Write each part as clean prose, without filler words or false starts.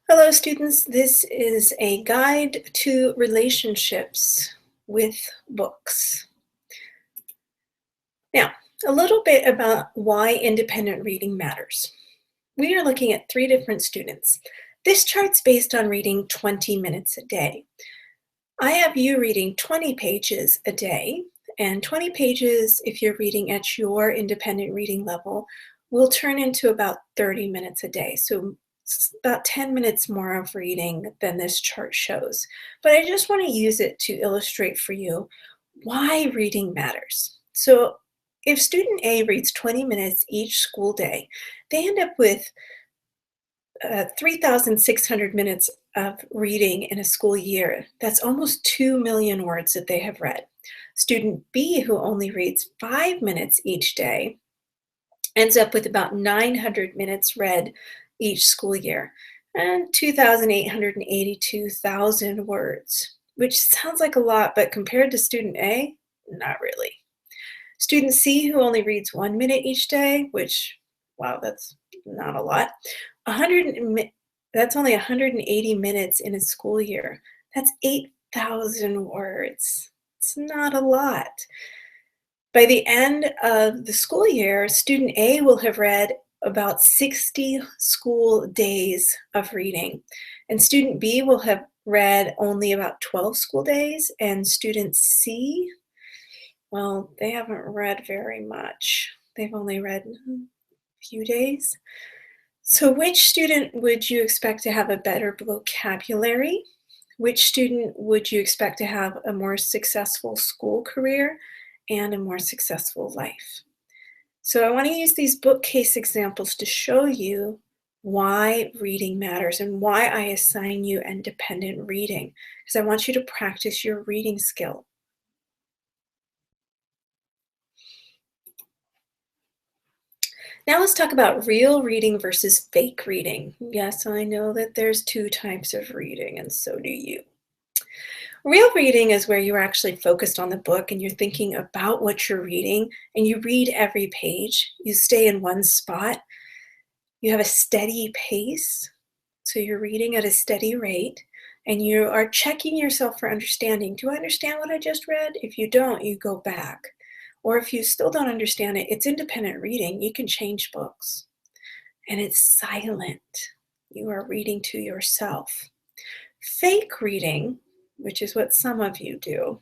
Hello, students. This is a guide to relationships with books. Now, a little bit about why independent reading matters. We are looking at three different students. This chart's based on reading 20 minutes a day. I have you reading 20 pages a day, and 20 pages, if you're reading at your independent reading level, will turn into about 30 minutes a day. So it's about 10 minutes more of reading than this chart shows. But I just want to use it to illustrate for you why reading matters. So if student A reads 20 minutes each school day, they end up with 3,600 minutes of reading in a school year. That's almost 2 million words that they have read. Student B, who only reads 5 minutes each day, ends up with about 900 minutes read each school year and 2,882,000 words, which sounds like a lot, but compared to student A, not really. Student C, who only reads 1 minute each day, which, wow, that's not a lot. 100, that's only 180 minutes in a school year. That's 8,000 words. It's not a lot. By the end of the school year, student A will have read about 60 school days of reading, and student B will have read only about 12 school days, and student C, well, they haven't read very much. They've only read a few days. So which student would you expect to have a better vocabulary? Which student would you expect to have a more successful school career and a more successful life? So I want to use these bookcase examples to show you why reading matters and why I assign you independent reading, because I want you to practice your reading skill. Now let's talk about real reading versus fake reading. Yes, I know that there's two types of reading, and so do you. Real reading is where you're actually focused on the book and you're thinking about what you're reading and you read every page. You stay in one spot. You have a steady pace, so you're reading at a steady rate, and you are checking yourself for understanding. Do I understand what I just read? If you don't, you go back. Or if you still don't understand it, it's independent reading. You can change books. And it's silent. You are reading to yourself. Fake reading, which is what some of you do,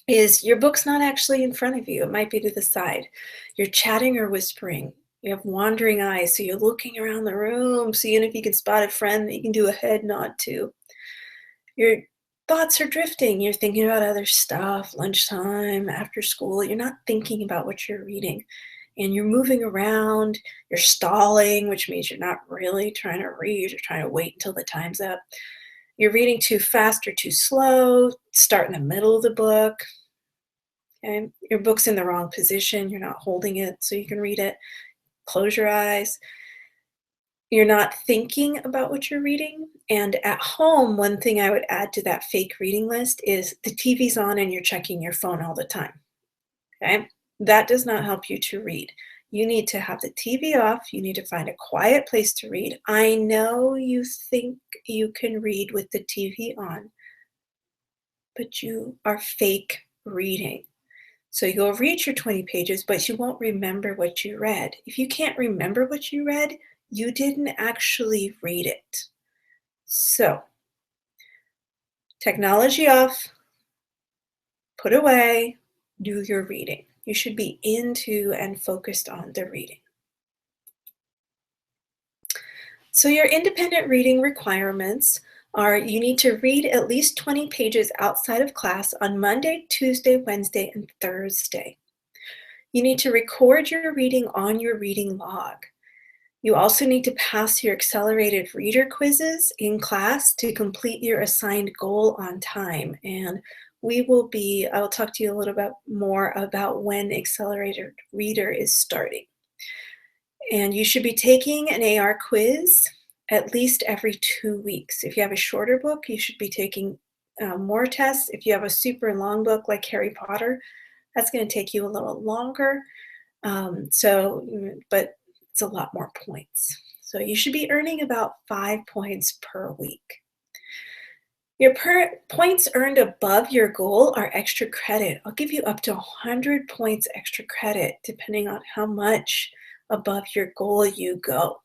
is your book's not actually in front of you. It might be to the side. You're chatting or whispering. You have wandering eyes, so you're looking around the room, seeing if you can spot a friend that you can do a head nod to. Your thoughts are drifting. You're thinking about other stuff, lunchtime, after school. You're not thinking about what you're reading. And you're moving around, you're stalling, which means you're not really trying to read, you're trying to wait until the time's up. You're reading too fast or too slow, start in the middle of the book. Okay? Your book's in the wrong position, you're not holding it so you can read it. Close your eyes. You're not thinking about what you're reading. And at home, one thing I would add to that fake reading list is the TV's on and you're checking your phone all the time. Okay? That does not help you to read. You need to have the TV off. You need to find a quiet place to read. I know you think you can read with the TV on, but you are fake reading. So you'll read your 20 pages, but you won't remember what you read. If you can't remember what you read, you didn't actually read it. So, technology off, put away, do your reading. You should be into and focused on the reading. So your independent reading requirements are you need to read at least 20 pages outside of class on Monday, Tuesday, Wednesday, and Thursday. You need to record your reading on your reading log. You also need to pass your accelerated reader quizzes in class to complete your assigned goal on time. And I'll talk to you a little bit more about when accelerated reader is starting. And you should be taking an AR quiz at least every 2 weeks. If you have a shorter book, you should be taking more tests. If you have a super long book like Harry Potter, that's going to take you a little longer. But it's a lot more points. So you should be earning about 5 points per week. Your points earned above your goal are extra credit. I'll give you up to 100 points extra credit depending on how much above your goal you go.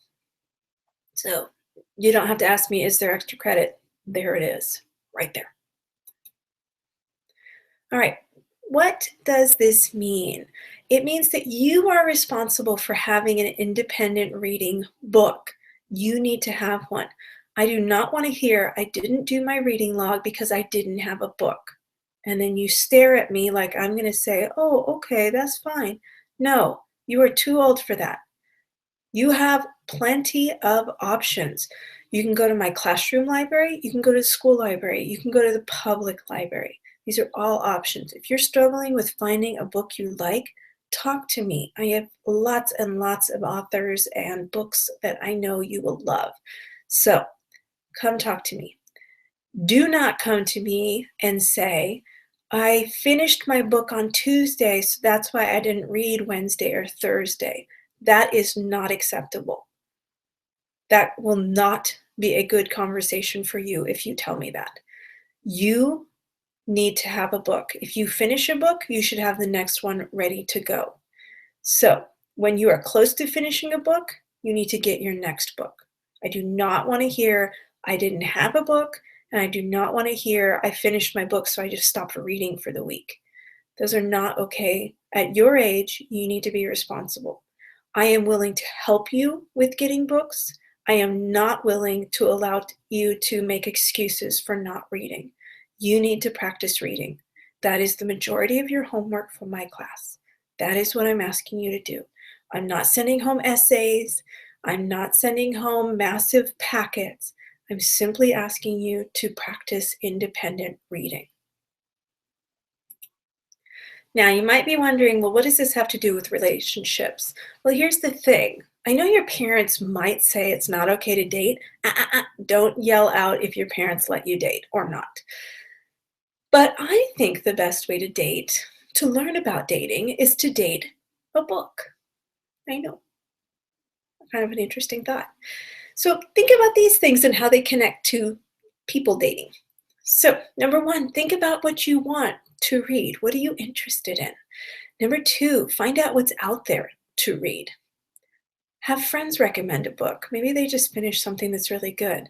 So you don't have to ask me, is there extra credit? There it is, right there. All right, what does this mean? It means that you are responsible for having an independent reading book. You need to have one. I do not want to hear, I didn't do my reading log because I didn't have a book. And then you stare at me like I'm going to say, oh, okay, that's fine. No, you are too old for that. You have plenty of options. You can go to my classroom library, you can go to the school library, you can go to the public library. These are all options. If you're struggling with finding a book you like, talk to me. I have lots and lots of authors and books that I know you will love. So come talk to me. Do not come to me and say, I finished my book on Tuesday, so that's why I didn't read Wednesday or Thursday. That is not acceptable. That will not be a good conversation for you if you tell me that. You need to have a book. If you finish a book, you should have the next one ready to go. So when you are close to finishing a book, you need to get your next book. I do not want to hear, I didn't have a book, and I do not want to hear, I finished my book, so I just stopped reading for the week. Those are not okay. At your age, you need to be responsible. I am willing to help you with getting books. I am not willing to allow you to make excuses for not reading. You need to practice reading. That is the majority of your homework for my class. That is what I'm asking you to do. I'm not sending home essays. I'm not sending home massive packets. I'm simply asking you to practice independent reading. Now, you might be wondering, well, what does this have to do with relationships? Well, here's the thing. I know your parents might say it's not okay to date. Don't yell out if your parents let you date or not. But I think the best way to date, to learn about dating, is to date a book. I know, kind of an interesting thought. So think about these things and how they connect to people dating. So, number one, think about what you want to read. What are you interested in? Number two, find out what's out there to read. Have friends recommend a book. Maybe they just finished something that's really good.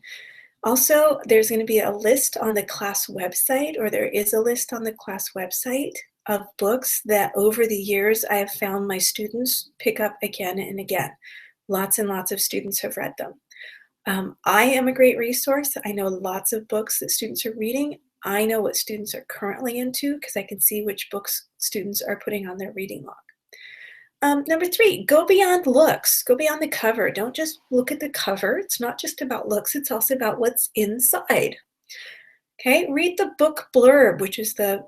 Also, there's going to be a list on the class website, or there is a list on the class website of books that over the years I have found my students pick up again and again. Lots and lots of students have read them. I am a great resource. I know lots of books that students are reading. I know what students are currently into because I can see which books students are putting on their reading log. Number three, go beyond looks. Go beyond the cover. Don't just look at the cover. It's not just about looks. It's also about what's inside. Okay, read the book blurb, which is the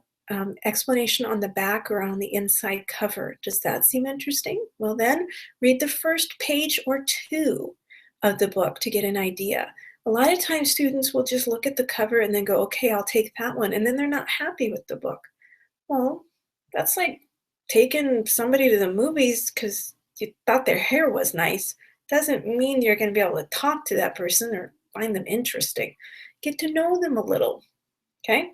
explanation on the back or on the inside cover. Does that seem interesting? Well then, read the first page or two of the book to get an idea. A lot of times students will just look at the cover and then go, okay, I'll take that one. And then they're not happy with the book. Well, that's like taking somebody to the movies because you thought their hair was nice. Doesn't mean you're going to be able to talk to that person or find them interesting. Get to know them a little. Okay?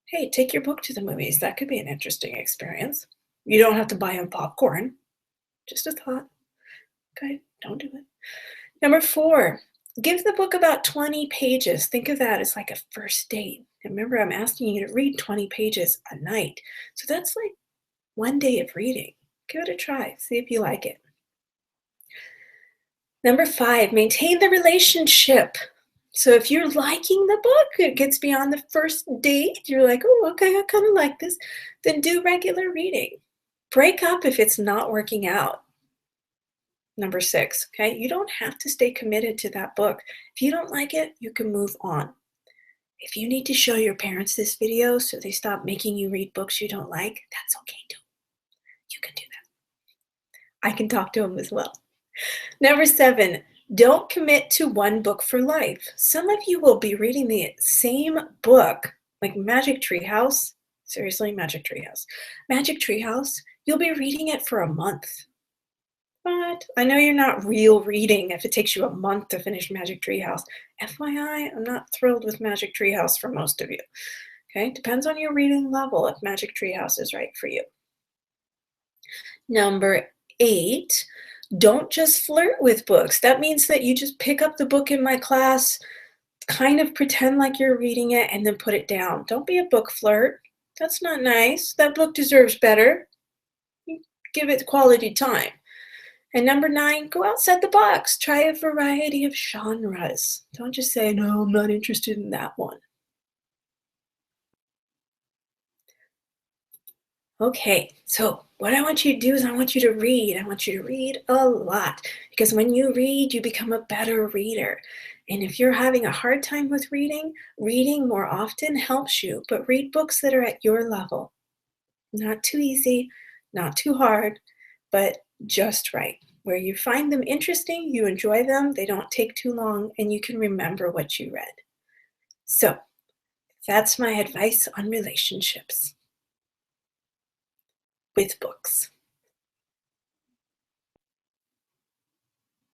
Hey, take your book to the movies. That could be an interesting experience. You don't have to buy them popcorn. Just a thought. Okay? Don't do it. Number four, give the book about 20 pages. Think of that as like a first date. And remember, I'm asking you to read 20 pages a night. So that's like one day of reading. Give it a try. See if you like it. Number five, maintain the relationship. So if you're liking the book, it gets beyond the first date, you're like, oh, okay, I kind of like this, then do regular reading. Break up if it's not working out. Number six, okay, you don't have to stay committed to that book. If you don't like it, you can move on. If you need to show your parents this video so they stop making you read books you don't like, that's okay too. You can do that. I can talk to them as well. Number seven, don't commit to one book for life. Some of you will be reading the same book, like Magic Tree House. Seriously, Magic Tree House. Magic Tree House, you'll be reading it for a month. But I know you're not real reading if it takes you a month to finish Magic Tree House. FYI, I'm not thrilled with Magic Tree House for most of you. Okay, depends on your reading level if Magic Tree House is right for you. Number 8, don't just flirt with books. That means that you just pick up the book in my class, kind of pretend like you're reading it, and then put it down. Don't be a book flirt. That's not nice. That book deserves better. Give it quality time. And number 9, go outside the box. Try a variety of genres. Don't just say, no, I'm not interested in that one. Okay, so what I want you to do is I want you to read. I want you to read a lot because when you read, you become a better reader. And if you're having a hard time with reading, reading more often helps you, but read books that are at your level. Not too easy, not too hard, but just right. Where you find them interesting, you enjoy them, they don't take too long, and you can remember what you read. So that's my advice on relationships with books.